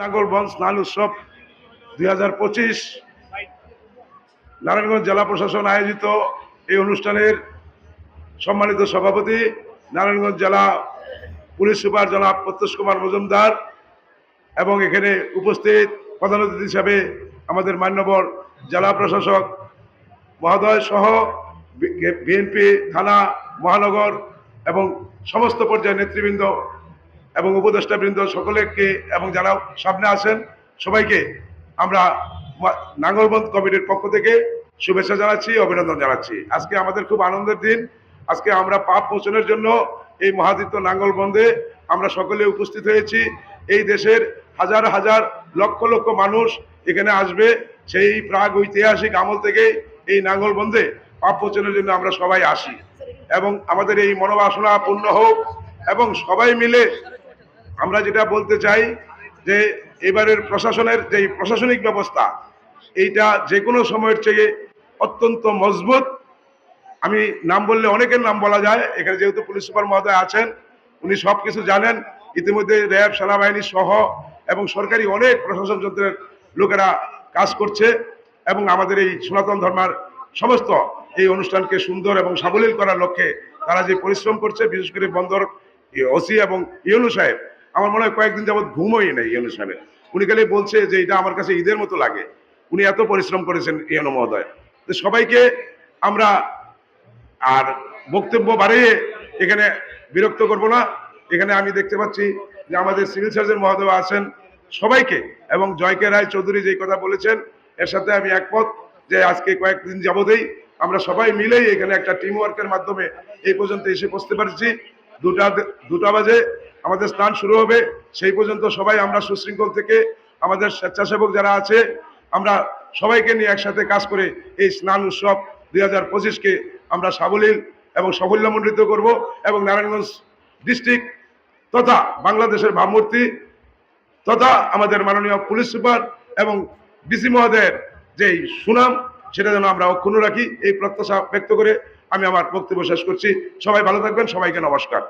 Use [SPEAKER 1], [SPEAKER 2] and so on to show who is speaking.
[SPEAKER 1] নাঙ্গলবন স্নান উৎসব 2025 নারায়ণগঞ্জ জেলা প্রশাসন আয়োজিত এই অনুষ্ঠানের সম্মানিত সভাপতি নারায়ণগঞ্জ জেলা পুলিশ সুপার জনাব প্রত্যুষ কুমার মজুমদার এবং এখানে উপস্থিত প্রধান অতিথি হিসাবে আমাদের মান্যবর জেলা প্রশাসক মহোদয় সহ বিএনপি থানা মহানগর এবং সমস্ত পর্যায়ের নেতৃবৃন্দ এবং উপদেষ্টাবৃন্দ সকলকে এবং যারা সামনে আসেন সবাইকে আমরা নাঙ্গলবন্দ কমিটির পক্ষ থেকে শুভেচ্ছা জানাচ্ছি, অভিনন্দন জানাচ্ছি। আজকে আমাদের খুব আনন্দের দিন। আজকে আমরা পাপ মোচনের জন্য এই মহাদিত্য নাঙ্গলবন্দে আমরা সকলে উপস্থিত হয়েছি। এই দেশের হাজার হাজার লক্ষ লক্ষ মানুষ এখানে আসবে। সেই প্রাগ ঐতিহাসিক আমল থেকে এই নাঙ্গলবন্দে পাপ মোচনের জন্য আমরা সবাই আসি এবং আমাদের এই মনোবাসনা পূর্ণ হোক। এবং সবাই মিলে আমরা যেটা বলতে চাই যে এবারের প্রশাসনের যে প্রশাসনিক ব্যবস্থা এইটা যে কোনো সময়ের চেয়ে অত্যন্ত মজবুত। আমি নাম বললে অনেকের নাম বলা যায়, এখানে যেহেতু পুলিশ সুপার মহোদয় আছেন উনি সব কিছু জানেন। ইতিমধ্যে র্যাব, সেনাবাহিনী সহ এবং সরকারি অনেক প্রশাসন যন্ত্রের লোকেরা কাজ করছে এবং আমাদের এই সনাতন ধর্মের সমস্ত এই অনুষ্ঠানকে সুন্দর এবং সাবলীল করার লক্ষ্যে তারা যে পরিশ্রম করছে, বিশেষ করে বন্দর ওসি এবং ইউনু সাহেব, আমার মনে হয় কয়েকদিন যাবৎ ঘুমোই নেই ইউনু সাহেবের। উনি খালি বলছে যে এটা আমার কাছে ঈদের মতো লাগে। উনি এত পরিশ্রম করেছেন ইউনু মহোদয়। তো সবাইকে আমরা আর বক্তব্য বাড়িয়ে এখানে বিরক্ত করব না। এখানে আমি দেখতে পাচ্ছি যে আমাদের সিভিল সার্জন মহোদয় আছেন, সবাইকে এবং জয়কে রায় চৌধুরী যেই কথা বলেছেন এর সাথে আমি একমত যে আজকে কয়েকদিন যাবতেই আমরা সবাই মিলেই এখানে একটা টিম ওয়ার্কের মাধ্যমে এই পর্যন্ত এসে পৌঁছতে পারছি। দুটা বাজে আমাদের স্নান শুরু হবে, সেই পর্যন্ত সবাই আমরা সুশৃঙ্খল থেকে আমাদের স্বেচ্ছাসেবক যারা আছে আমরা সবাইকে নিয়ে একসাথে কাজ করে এই স্নান উৎসব 2025কে আমরা সাবলীল এবং সাফল্যমণ্ডিত করব এবং নারায়ণগঞ্জ ডিস্ট্রিক্ট তথা বাংলাদেশের ভাবমূর্তি তথা আমাদের মাননীয় পুলিশ সুপার এবং ডিসি মহোদয়ের যেই সুনাম সেটা যেন আমরা অক্ষুণ্ণ রাখি, এই প্রত্যাশা ব্যক্ত করে আমি আমার বক্তব্য শেষ করছি। সবাই ভালো থাকবেন, সবাইকে নমস্কার।